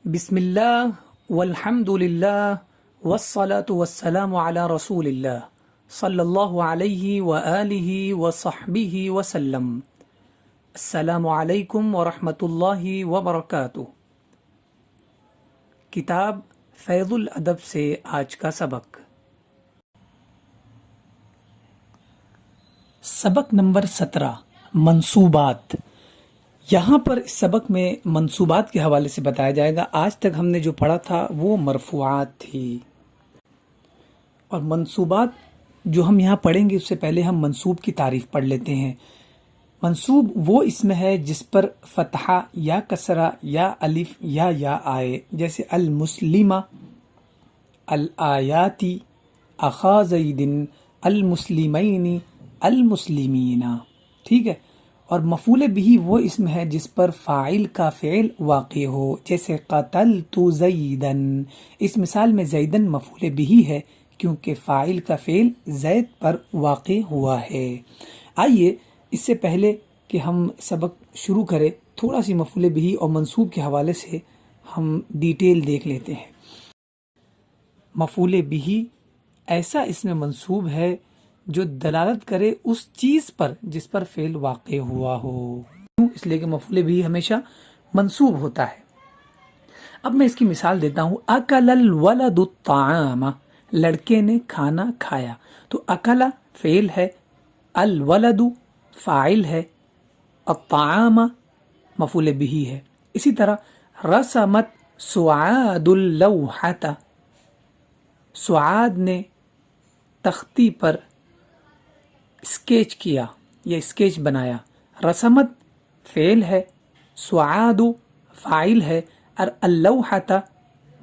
بسم اللہ والحمد للہ والصلاة والسلام علی رسول اللہ صلی اللہ علیہ وآلہ وصحبہ وسلم۔ السلام علیکم ورحمۃ اللہ وبرکاتہ۔ کتاب فیض الادب سے آج کا سبق، سبق نمبر 17، منصوبات۔ یہاں پر اس سبق میں منصوبات کے حوالے سے بتایا جائے گا۔ آج تک ہم نے جو پڑھا تھا وہ مرفوعات تھی، اور منصوبات جو ہم یہاں پڑھیں گے اس سے پہلے ہم منصوب کی تعریف پڑھ لیتے ہیں۔ منصوب وہ اسم ہے جس پر فتحہ یا کسرہ یا الف یا یا آئے، جیسے المسلمہ، الآیاتی، اخا زید، المسلمین، المسلمین، ٹھیک ہے۔ اور مفعول بہ وہ اسم ہے جس پر فاعل کا فعل واقع ہو، جیسے قتلت زیدن۔ اس مثال میں زیدن مفعول بہ ہے کیونکہ فاعل کا فعل زید پر واقع ہوا ہے۔ آئیے اس سے پہلے کہ ہم سبق شروع کریں، تھوڑا سی مفعول بہ اور منصوب کے حوالے سے ہم ڈیٹیل دیکھ لیتے ہیں۔ مفعول بہ ایسا اسم منصوب ہے جو دلالت کرے اس چیز پر جس پر فعل واقع ہوا ہو، اس لیے کہ مفعول بہ ہمیشہ منصوب ہوتا ہے۔ اب میں اس کی مثال دیتا ہوں۔ اکل الولد الطعام، لڑکے نے کھانا کھایا۔ تو اکل فعل ہے، الولد فاعل ہے، الطعام مفعول بہ ہے۔ اسی طرح رسمت سعاد اللوحۃ، سعاد نے تختی پر اسکیچ کیا یا اسکیچ بنایا۔ رسمت فعل ہے، سعاد فاعل ہے، اور اللوحۃ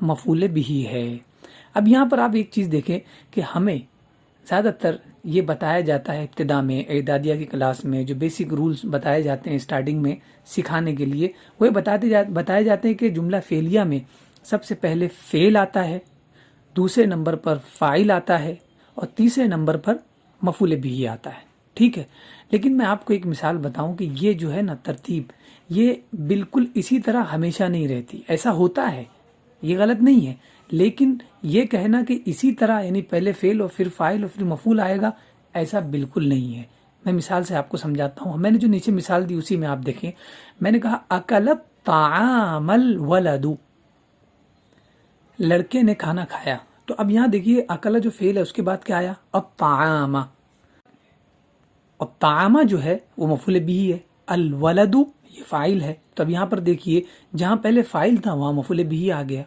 مفعول بہ ہے۔ اب یہاں پر آپ ایک چیز دیکھیں کہ ہمیں زیادہ تر یہ بتایا جاتا ہے ابتدا میں، اعدادیہ کی کلاس میں جو بیسک رولز بتائے جاتے ہیں اسٹارٹنگ میں سکھانے کے لیے، وہ بتائے جاتے ہیں کہ جملہ فعلیہ میں سب سے پہلے فعل آتا ہے، دوسرے نمبر پر فاعل آتا ہے، اور تیسرے نمبر پر مفعول بہ آتا ہے، ٹھیک ہے۔ لیکن میں آپ کو ایک مثال بتاؤں کہ یہ جو ہے نا ترتیب، یہ بالکل اسی طرح ہمیشہ نہیں رہتی۔ ایسا ہوتا ہے، یہ غلط نہیں ہے، لیکن یہ کہنا کہ اسی طرح یعنی پہلے فعل اور پھر فاعل اور پھر مفعول آئے گا، ایسا بالکل نہیں ہے۔ میں مثال سے آپ کو سمجھاتا ہوں۔ میں نے جو نیچے مثال دی اسی میں آپ دیکھیں، میں نے کہا اکلت طعام الولد، لڑکے نے کھانا کھایا۔ تو اب یہاں دیکھیے اکلا جو فعل ہے اس کے بعد کیا آیا؟ الطعام، اور طعام جو ہے وہ مفعول بہ ہے، الولد یہ فاعل ہے۔ تو اب یہاں پر دیکھیے جہاں پہلے فاعل تھا وہاں مفعول بہ آ گیا،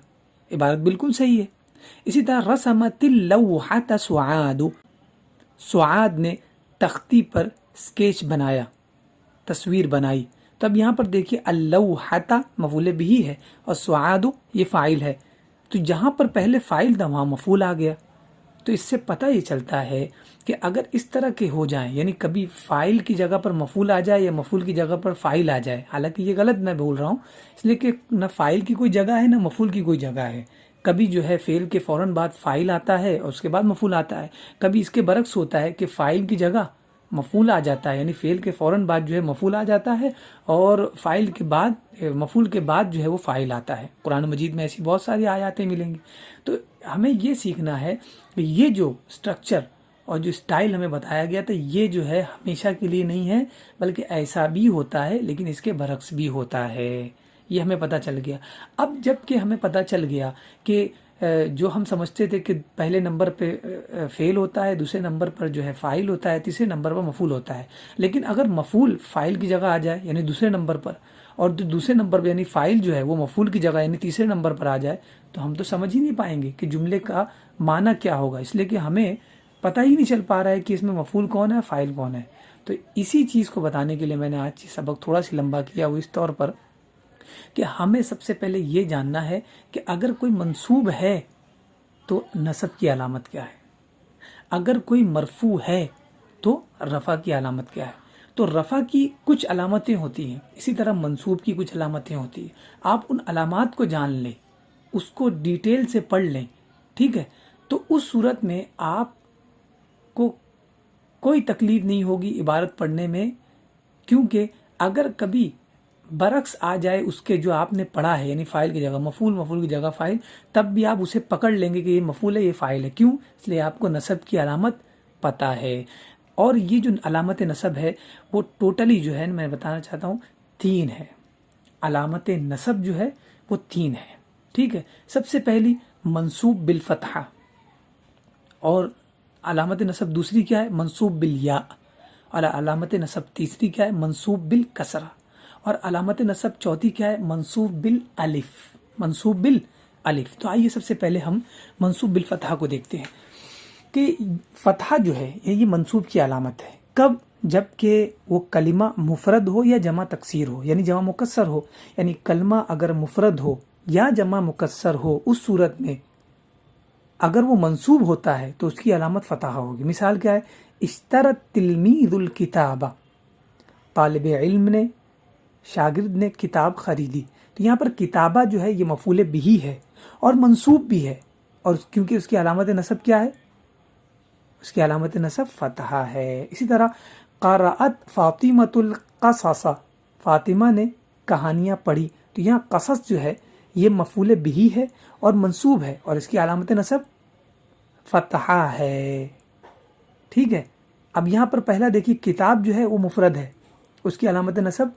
عبارت بالکل صحیح ہے۔ اسی طرح رسمت اللوحۃ سعاد، سعاد نے تختی پر اسکیچ بنایا، تصویر بنائی۔ تو اب یہاں پر دیکھیے اللوحۃ مفعول بہ ہے اور سعاد یہ فاعل ہے، تو جہاں پر پہلے فاعل تھا وہاں مفعول آ گیا۔ تو اس سے پتہ یہ چلتا ہے کہ اگر اس طرح کے ہو جائیں، یعنی کبھی فاعل کی جگہ پر مفعول آ جائے یا مفعول کی جگہ پر فاعل آ جائے، حالانکہ یہ غلط میں بول رہا ہوں، اس لیے کہ نہ فاعل کی کوئی جگہ ہے نہ مفعول کی کوئی جگہ ہے۔ کبھی جو ہے فعل کے فوراً بعد فاعل آتا ہے اور اس کے بعد مفعول آتا ہے، کبھی اس کے برعکس ہوتا ہے کہ فاعل کی جگہ مفعول آ جاتا ہے، یعنی فعل کے فوراً بعد جو ہے مفعول آ جاتا ہے، اور فاعل کے بعد مفعول کے بعد جو ہے وہ فاعل آتا ہے۔ قرآن مجید میں ایسی بہت ساری آیاتیں ملیں گی۔ تو ہمیں یہ سیکھنا ہے کہ یہ جو سٹرکچر اور جو اسٹائل ہمیں بتایا گیا تھا یہ جو ہے ہمیشہ کے لیے نہیں ہے، بلکہ ایسا بھی ہوتا ہے لیکن اس کے برعکس بھی ہوتا ہے، یہ ہمیں پتہ چل گیا۔ اب جب کہ ہمیں پتہ چل گیا کہ جو ہم سمجھتے تھے کہ پہلے نمبر پہ فعل ہوتا ہے، دوسرے نمبر پر جو ہے فاعل ہوتا ہے، تیسرے نمبر پر مفعول ہوتا ہے، لیکن اگر مفعول فاعل کی جگہ آ جائے یعنی دوسرے نمبر پر، اور دوسرے نمبر پہ یعنی فاعل جو ہے وہ مفعول کی جگہ یعنی تیسرے نمبر پر آ جائے، تو ہم تو سمجھ ہی نہیں پائیں گے کہ جملے کا معنی کیا ہوگا، اس لیے کہ ہمیں پتہ ہی نہیں چل پا رہا ہے کہ اس میں مفعول کون ہے فاعل کون ہے۔ تو اسی چیز کو بتانے کے لیے میں نے آج سبق تھوڑا سی لمبا کیا، وہ اس طور پر کہ ہمیں سب سے پہلے یہ جاننا ہے کہ اگر کوئی منصوب ہے تو نصب کی علامت کیا ہے، اگر کوئی مرفوع ہے تو رفع کی علامت کیا ہے۔ تو رفع کی کچھ علامتیں ہوتی ہیں، اسی طرح منصوب کی کچھ علامتیں ہوتی ہیں۔ آپ ان علامات کو جان لیں، اس کو ڈیٹیل سے پڑھ لیں، ٹھیک ہے، تو اس صورت میں آپ کو کوئی تکلیف نہیں ہوگی عبارت پڑھنے میں، کیونکہ اگر کبھی برعکس آ جائے اس کے جو آپ نے پڑھا ہے، یعنی فاعل کی جگہ مفعول، مفعول کی جگہ فاعل، تب بھی آپ اسے پکڑ لیں گے کہ یہ مفعول ہے، یہ فاعل ہے. کیوں؟ اس لیے آپ کو نصب کی علامت پتہ ہے. اور یہ جو علامت نصب ہے وہ ٹوٹلی جو ہے میں بتانا چاہتا ہوں 3 ہے. علامت نصب جو ہے وہ 3 ہے. ٹھیک ہے. سب سے پہلی منصوب بالفتحہ، اور علامت نصب دوسری کیا ہے؟ منصوب بالیاء. اور علامت نصب تیسری کیا ہے؟ منصوب بالکسرہ. اور علامت نصب چوتھی کیا ہے؟ منصوب بالالف. منصوب بالالف. تو آئیے سب سے پہلے ہم منصوب بالفتحہ کو دیکھتے ہیں کہ فتحہ جو ہے یہ منصوب کی علامت ہے. کب؟ جب کہ وہ کلمہ مفرد ہو یا جمع تکسیر ہو، یعنی جمع مکسر ہو. یعنی کلمہ اگر مفرد ہو یا جمع مکسر ہو، اس صورت میں اگر وہ منصوب ہوتا ہے تو اس کی علامت فتحہ ہوگی. مثال کیا ہے؟ اشترت تلمیذ الکتاب، طالب علم نے، شاگرد نے کتاب خریدی. تو یہاں پر کتابہ جو ہے یہ مفعول بہ ہے اور منصوب بھی ہے، اور کیونکہ اس کی علامت نصب کیا ہے؟ اس کی علامت نصب فتحہ ہے. اسی طرح قرأت فاطمۃ القصص، فاطمہ نے کہانیاں پڑھی. تو یہاں قصص جو ہے یہ مفعول بہ ہے اور منصوب ہے، اور اس کی علامت نصب فتحہ ہے. ٹھیک ہے. اب یہاں پر پہلا دیکھیے، کتاب جو ہے وہ مفرد ہے، اس کی علامت نصب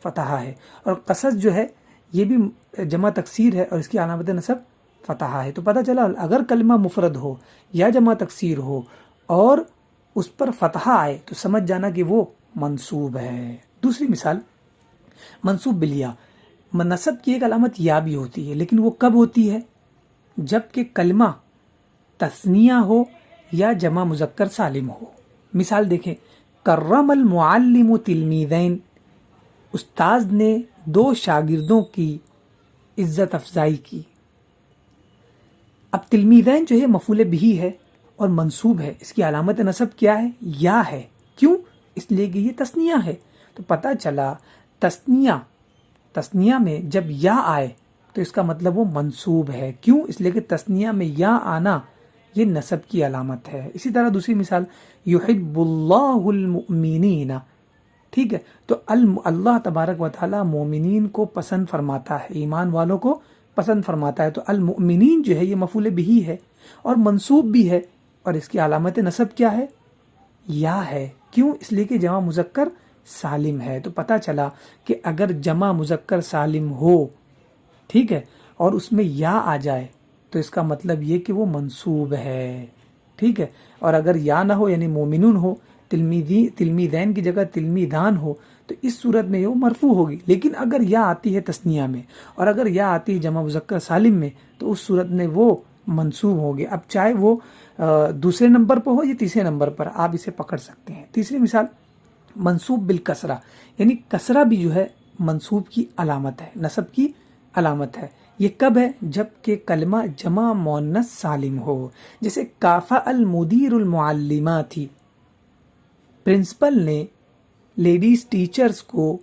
فتحہ ہے. اور قصص جو ہے یہ بھی جمع تکسیر ہے اور اس کی علامت نصب فتحہ ہے. تو پتہ چلا اگر کلمہ مفرد ہو یا جمع تکسیر ہو اور اس پر فتحہ آئے تو سمجھ جانا کہ وہ منصوب ہے. دوسری مثال منصوب بالیاء. نصب کی ایک علامت یا بھی ہوتی ہے، لیکن وہ کب ہوتی ہے؟ جب کہ کلمہ تثنیہ ہو یا جمع مذکر سالم ہو. مثال دیکھیں، کرم المعلم تلمیذین، استاذ نے 2 شاگردوں کی عزت افزائی کی. اب تلمیذین جو ہے مفعول بہ ہے اور منصوب ہے. اس کی علامت نصب کیا ہے؟ یا ہے. کیوں؟ اس لیے کہ یہ تثنیہ ہے. تو پتہ چلا تثنیہ میں جب یا آئے تو اس کا مطلب وہ منصوب ہے. کیوں؟ اس لیے کہ تثنیہ میں یا آنا یہ نصب کی علامت ہے. اسی طرح دوسری مثال یحب اللہ المؤمنین. ٹھیک ہے. تو اللہ تبارک و تعالی مومنین کو پسند فرماتا ہے، ایمان والوں کو پسند فرماتا ہے. تو المؤمنین جو ہے یہ مفعول بہ ہے اور منصوب بھی ہے، اور اس کی علامت نصب کیا ہے؟ یا ہے. کیوں؟ اس لیے کہ جمع مذکر سالم ہے. تو پتہ چلا کہ اگر جمع مذکر سالم ہو، ٹھیک ہے، اور اس میں یا آ جائے تو اس کا مطلب یہ کہ وہ منصوب ہے. ٹھیک ہے. اور اگر یا نہ ہو، یعنی مومنون ہو، تلمیذین کی جگہ تلمیذان ہو، تو اس صورت میں وہ مرفوع ہوگی. لیکن اگر یا آتی ہے تثنیہ میں اور اگر یا آتی ہے جمع مذکر سالم میں تو اس صورت میں وہ منصوب ہوگی. اب چاہے وہ دوسرے نمبر پر ہو یا تیسرے نمبر پر، آپ اسے پکڑ سکتے ہیں. تیسری مثال منصوب بالکسرہ، یعنی کسرہ بھی جو ہے منصوب کی علامت ہے، نصب کی علامت ہے. یہ کب ہے؟ جب کہ کلمہ جمع مؤنث سالم ہو. جیسے کافأ المدیر المعلمات، پرنسپل نے لیڈیز ٹیچرز کو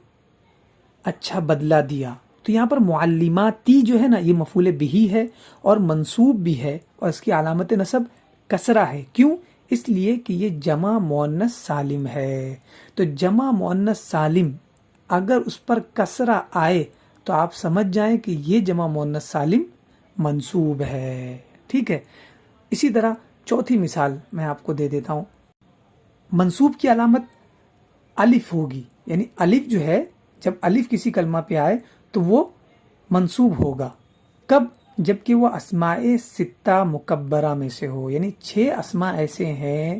اچھا بدلہ دیا. تو یہاں پر معلماتی جو ہے نا یہ مفعول بہ ہے اور منصوب بھی ہے، اور اس کی علامت نصب کسرہ ہے. کیوں؟ اس لیے کہ یہ جمع مؤنث سالم ہے. تو جمع مؤنث سالم اگر اس پر کسرہ آئے تو آپ سمجھ جائیں کہ یہ جمع مؤنث سالم منصوب ہے. ٹھیک ہے. اسی طرح چوتھی مثال میں آپ کو دے دیتا ہوں. منصوب کی علامت الف ہوگی، یعنی الف جو ہے جب الف کسی کلمہ پہ آئے تو وہ منصوب ہوگا. کب؟ جب کہ وہ اسماء ستہ مکبرہ میں سے ہو، یعنی 6 اسماء ایسے ہیں،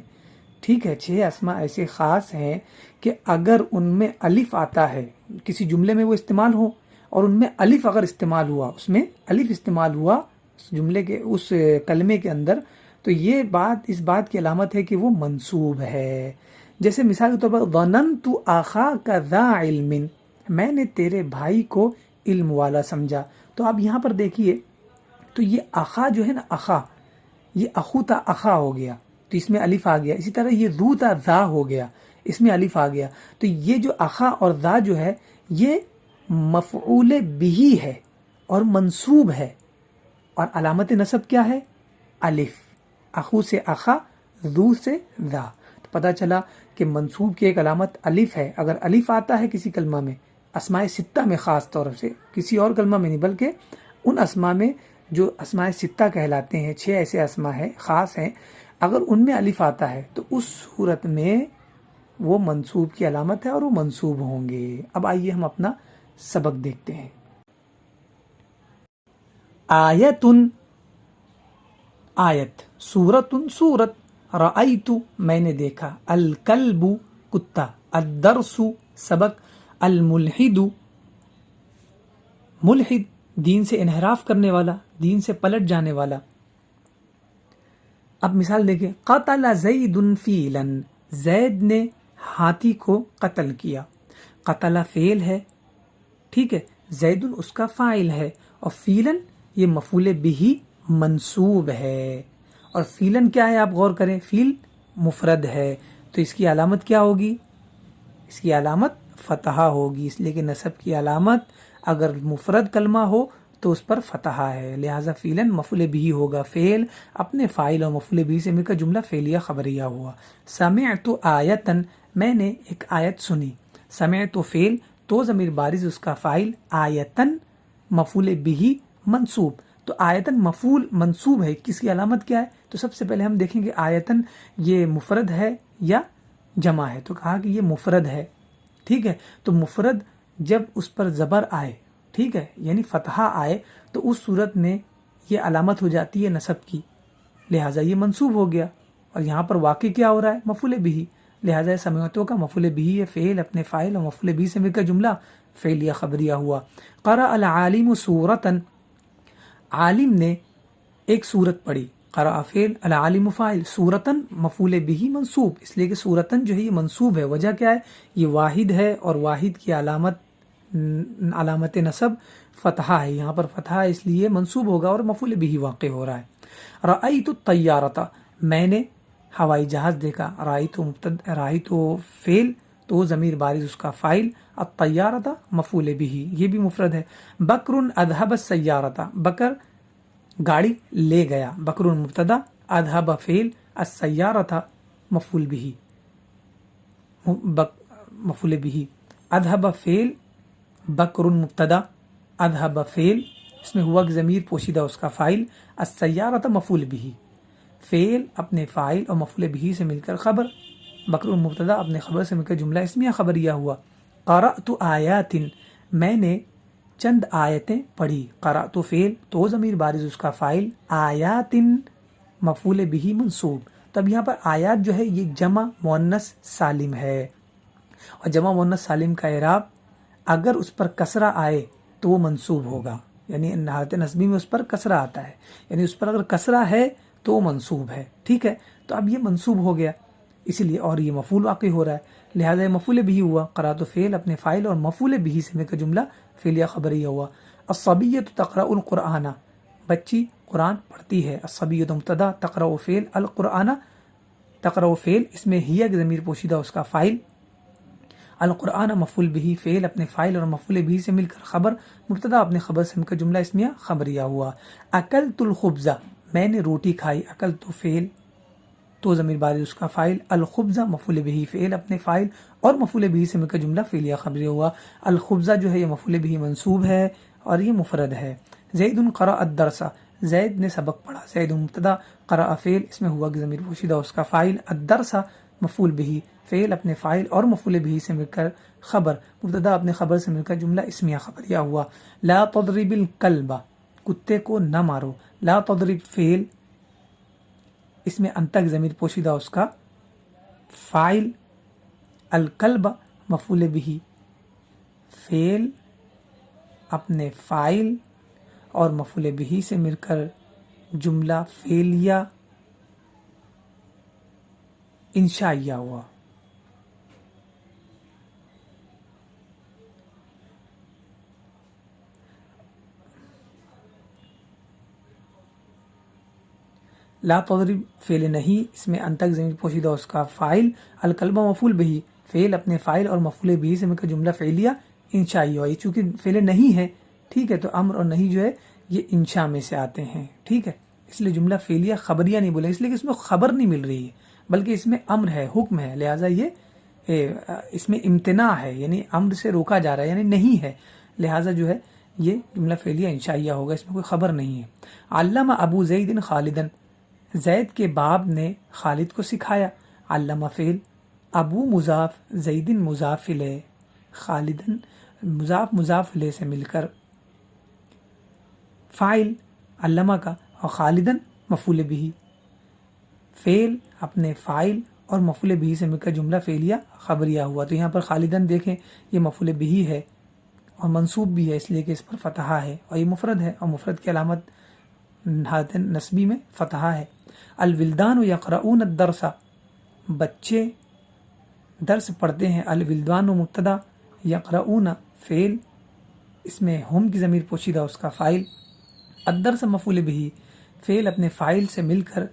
ٹھیک ہے، 6 اسماء ایسے خاص ہیں کہ اگر ان میں الف آتا ہے، کسی جملے میں وہ استعمال ہو اور ان میں الف اگر استعمال ہوا، اس میں الف استعمال ہوا اس جملے کے اس کلمے کے اندر، تو یہ بات اس بات کی علامت ہے کہ وہ منصوب ہے. جیسے مثال کے طور پر ظننت اخاک ذا علم، میں نے تیرے بھائی کو علم والا سمجھا. تو آپ یہاں پر دیکھیے تو یہ اخا جو ہے نا، اخا، یہ اخو تا اخا ہو گیا تو اس میں الف آ گیا. اسی طرح یہ ذو تا ذا ہو گیا، اس میں الف آ گیا. تو یہ جو اخا اور ذا جو ہے یہ مفعول بہ ہے اور منصوب ہے، اور علامت نصب کیا ہے؟ الف. اخو سے اخا، ذو سے ذا. تو پتہ چلا کہ منصوب کی ایک علامت الف ہے. اگر الف آتا ہے کسی کلمہ میں، اسماء ستہ میں خاص طور سے، کسی اور کلمہ میں نہیں، بلکہ ان اسماء میں جو اسماء ستہ کہلاتے ہیں، 6 ایسے اسماء ہیں خاص ہیں، اگر ان میں الف آتا ہے تو اس صورت میں وہ منصوب کی علامت ہے اور وہ منصوب ہوں گے۔ اب آئیے ہم اپنا سبق دیکھتے ہیں۔ آیتن آیت، سورتن سورت، رأیت میں نے دیکھا، الکلب کتا، الدرس سبق، الملحد ملحد دین سے انحراف کرنے والا، دین سے پلٹ جانے والا۔ اب مثال دیکھیں، قتل زید فیلا، زید نے ہاتھی کو قتل کیا۔ قتل فعل ہے، ٹھیک ہے، زید اس کا فاعل ہے، اور فیلن یہ مفعول بہ منصوب ہے، اور فیلن کیا ہے آپ غور کریں، فیل مفرد ہے، تو اس کی علامت کیا ہوگی؟ اس کی علامت فتحہ ہوگی، اس لیے کہ نصب کی علامت اگر مفرد کلمہ ہو تو اس پر فتحہ ہے، لہٰذا فیلن مفعول بہ ہوگا، فعل اپنے فاعل اور مفعول بہ سے مل کر جملہ فعلیہ خبریہ ہوا۔ سمعت آیتن، میں نے ایک آیت سنی، سمعت فعل تو ضمیر بارز اس کا فاعل، آیتن مفعول بہ منصوب، تو آیتن مفعول منصوب ہے، کس کی علامت کیا ہے؟ تو سب سے پہلے ہم دیکھیں کہ آیتن یہ مفرد ہے یا جمع ہے، تو کہا کہ یہ مفرد ہے، ٹھیک ہے، تو مفرد جب اس پر زبر آئے، ٹھیک ہے، یعنی فتحہ آئے، تو اس صورت میں یہ علامت ہو جاتی ہے نصب کی، لہٰذا یہ منصوب ہو گیا، اور یہاں پر واقع کیا ہو رہا ہے؟ مفعول بہ، لہٰذا سمعتو کا مفعول بہ ہے، فعل اپنے فاعل اور مفعول بہ سے مل کر جملہ فعلیہ خبریہ ہوا۔ قرأ العالم سورتن، عالم نے ایک سورت پڑھی، قرأ فعل، العالم فاعل، سورتن مفعول بہ منصوب، اس لیے کہ سورتن جو ہے یہ منصوب ہے، وجہ کیا ہے؟ یہ واحد ہے، اور واحد کی علامت نصب فتحہ ہے، یہاں پر فتحہ ہے، اس لیے منصوب ہوگا اور مفعول بہ واقع ہو رہا ہے۔ رأیت الطیارۃ، میں نے ہوائی جہاز دیکھا، رأیت فعل تو ضمیر بارز اس کا فاعل، الطیارۃ مفعول بہ یہ بھی مفرد ہے۔ بکر اذهب السیارۃ، بکر گاڑی لے گیا، بکر مبتدا، اذهب فعل، السیارۃ مفعول بہ، مفعول بہ، اذهب فعل، بکر مبتدا، اذهب فعل، اس میں ہوا ضمیر پوشیدہ اس کا فاعل، السیارۃ مفعول بہ، فعل اپنے فاعل اور مفعول بہ سے مل کر خبر، بکر مبتدا اپنے خبر سے مل کر جملہ اسمیہ خبریہ ہوا۔ قرأت آیات، میں نے چند آیتیں پڑھی، قرأت فعل تو ضمیر بارز اس کا فاعل، آیات مفعول بہ منصوب، تب یہاں پر آیات جو ہے یہ جمع مؤنث سالم ہے، اور جمع مؤنث سالم کا اعراب اگر اس پر کسرہ آئے تو وہ منصوب ہوگا، یعنی حالت نصبی میں اس پر کسرہ آتا ہے، یعنی اس پر اگر کسرہ ہے تو وہ منصوب ہے، ٹھیک ہے، تو اب یہ منصوب ہو گیا اسی لیے، اور یہ مفعول واقع ہو رہا ہے، لہذا یہ مفعول بہ ہوا، قرأت فعل اپنے فاعل اور مفعول بہ سے مل کر جملہ فعلیہ خبریہ ہوا۔ الصبیۃ تقرأ القرآن، بچی قرآن پڑھتی ہے، الصبیۃ مبتدا، تقرأ فعل، القرآن تقرأ فعل، اس میں ہی ضمیر پوشیدہ اس کا فاعل، القرآن مفعول بہ، فعل اپنے فاعل اور مفعول بہ سے مل کر خبر، مبتدا اپنے خبر سے مل کر جملہ اسمیہ خبریہ ہوا۔ اکلت الخبز، میں نے روٹی کھائی، اکلت فعل تو ضمیر بارز اس کا فاعل، الخبز مفعول بہ، فعل اپنے فاعل اور مفعول بہ سے مل کر جملہ فعلیہ خبریہ ہوا۔ الخبز جو ہے یہ مفعول بہ منصوب ہے اور یہ مفرد ہے۔ زید قرأ الدرس، زید نے سبق پڑھا، زید مبتدا، قرأ فعل، اس میں ہوا ضمیر پوشیدہ اس کا فاعل، الدرس مفعول بہ، فعل اپنے فاعل اور مفعول بہ سے مل کر خبر، مبتدا اپنے خبر سے مل کر جملہ اسمیہ خبریہ ہوا۔ لا تضرب الکلب، کتے کو نہ مارو، لا تضرب فعل، اس میں ان تک ضمیر پوشیدہ اس کا فاعل، الکلب مفعول بہ، فعل اپنے فاعل اور مفعول بہ سے مل کر جملہ فعلیہ انشائیہ ہوا۔ لا تضرب فعل نہیں، اس میں ان تک ضمیر پوشیدہ اس کا فاعل، الکلب مفعول بہ، فعل اپنے فاعل اور مفعول بہ سے مل کر جملہ فعلیہ انشائی ہوا۔ یہ چونکہ فعل نہیں ہے، ٹھیک ہے، تو امر اور نہیں جو ہے یہ انشاء میں سے آتے ہیں، ٹھیک ہے، اس لیے جملہ فعلیہ خبریہ نہیں بولے، اس لیے کہ اس میں خبر نہیں مل رہی ہے بلکہ اس میں امر ہے، حکم ہے، لہٰذا یہ اس میں امتناع ہے، یعنی امر سے روکا جا رہا ہے، یعنی نہیں ہے، لہٰذا جو ہے یہ جملہ فعلیہ انشائیہ ہوگا، اس میں کوئی خبر نہیں ہے۔ علامہ ابو زید خالدن، زید کے باپ نے خالد کو سکھایا۔ علامہ فعل، ابو مضاف، زید مضاف الیہ، خالدن مضاف مضاف الیہ سے مل کر فاعل علامہ کا، اور خالدن مفعول بہ، فعل اپنے فاعل اور مفعول بہ سے مل کر جملہ فعلیہ خبریہ ہوا۔ تو یہاں پر خالدن دیکھیں یہ مفعول بہ ہے اور منصوب بھی ہے، اس لیے کہ اس پر فتحہ ہے، اور یہ مفرد ہے، اور مفرد کی علامت حالت نصبی میں فتحہ ہے۔ الولدان یقرؤون الدرس، بچے درس پڑھتے ہیں۔ الولدان مبتدا، یقرؤون فعل، اس میں ہم کی ضمیر پوشیدہ، اس کا فاعل، الدرس مفعول بہ، فعل اپنے فاعل سے مل کر،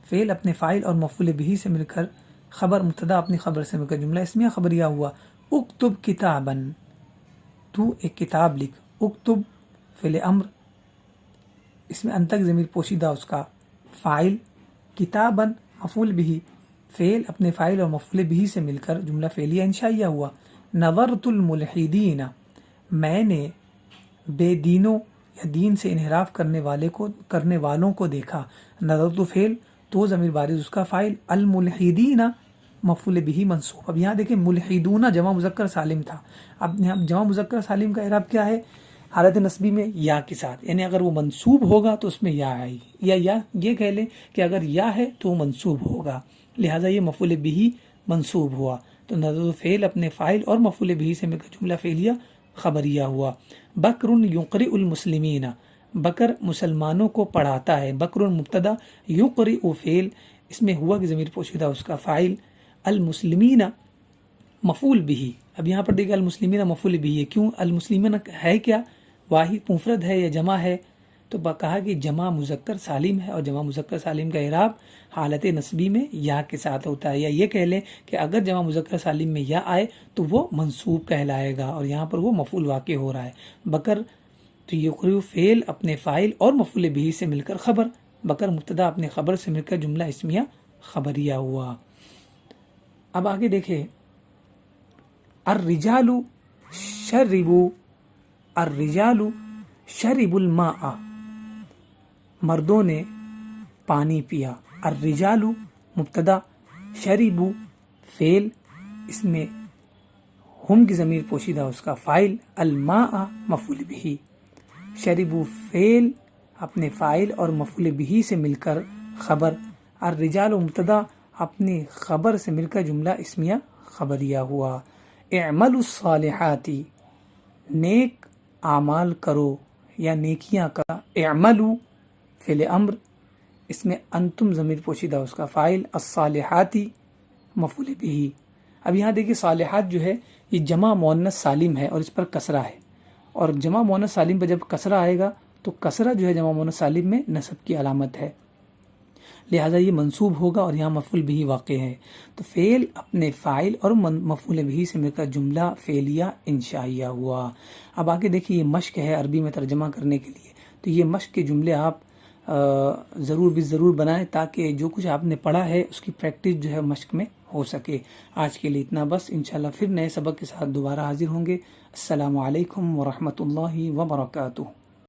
فعل اپنے فاعل اور مفعول بہ سے مل کر خبر، مبتدا اپنی خبر سے مل کر جملہ اسمیہ خبریہ ہوا۔ اکتب کتابا، تو ایک کتاب لکھ۔ اکتب فعل امر، اس میں انتق ضمیر پوشیدہ، اس کا فاعل، کتابا مفعول بہ، فعل اپنے فاعل اور مفعول بہ سے مل کر جملہ فعلیہ انشائیہ ہوا۔ نظرت الملحدین، میں نے بے دینوں یا دین سے انحراف کرنے والوں کو دیکھا۔ نظرت فعل، تو ضمیر بارز اس کا فاعل، الملحدین مفعول بہ منصوب۔ اب یہاں دیکھیں ملحدون جمع مذکر سالم تھا، اب یہاں جمع مذکر سالم کا اعراب کیا ہے؟ حالت نصبی میں یا کے ساتھ، یعنی اگر وہ منصوب ہوگا تو اس میں یا آئے گی، یا یہ کہہ لیں کہ اگر یا ہے تو وہ منصوب ہوگا، لہٰذا یہ مفعول بہ منصوب ہوا۔ تو نظر فعل اپنے فاعل اور مفعول بہ سے مل کر جملہ فعلیہ خبریہ ہوا۔ بکر یقرئ المسلمین، بکر مسلمانوں کو پڑھاتا ہے۔ بکر مبتدا، یقرئ فعل، اس میں ہوا کی ضمیر پوشیدہ، اس کا فاعل، المسلمین مفعول بہ۔ اب یہاں پر دیکھیں المسلمین مفعول بہ ہے، کیوں؟ المسلمین ہے کیا؟ واحد مفرد ہے یا جمع ہے؟ تو کہا کہ جمع مذکر سالم ہے، اور جمع مذکر سالم کا اعراب حالت نصبی میں یا کے ساتھ ہوتا ہے، یا یہ کہہ لیں کہ اگر جمع مذکر سالم میں یا آئے تو وہ منصوب کہلائے گا، اور یہاں پر وہ مفعول واقع ہو رہا ہے۔ بکر تو یقرئ فعل اپنے فاعل اور مفعول بہ سے مل کر خبر، بکر مبتدا اپنے خبر سے مل کر جملہ اسمیہ خبریہ ہوا۔ اب آگے دیکھیں، الرجال شربوا، الرجال شربوا الماء، مردوں نے پانی پیا۔ الرجال مبتدا، شربوا فعل، اس میں ہم کی ضمیر پوشیدہ، اس کا فاعل، الماء مفعول بہ، شربوا فعل اپنے فاعل اور مفعول بہ سے مل کر خبر، الرجال مبتدا اپنی خبر سے مل کر جملہ اسمیہ خبریہ ہوا۔ اعملوا الصالحات، نیک اعمال کرو یا نیکیاں کا۔ اعملوا فعل امر، اس میں انتم ضمیر پوشیدہ، اس کا فاعل، الصالحات مفعول بہ۔ اب یہاں دیکھیے صالحات جو ہے یہ جمع مؤنث سالم ہے اور اس پر کسرہ ہے، اور جمع مؤنث سالم پر جب کسرہ آئے گا تو کسرہ جو ہے جمع مؤنث سالم میں نصب کی علامت ہے، لہٰذا یہ منصوب ہوگا، اور یہاں مفعول بہ واقع ہے۔ تو فعل اپنے فاعل اور مفعول بہ سے مل کر جملہ فعلیہ انشائیہ ہوا۔ اب آگے دیکھیے یہ مشق ہے عربی میں ترجمہ کرنے کے لیے، تو یہ مشق کے جملے آپ ضرور بنائیں تاکہ جو کچھ آپ نے پڑھا ہے اس کی پریکٹس جو ہے مشق میں ہو سکے۔ آج کے لیے اتنا بس، انشاءاللہ پھر نئے سبق کے ساتھ دوبارہ حاضر ہوں گے۔ السلام علیکم ورحمۃ اللہ وبرکاتہ۔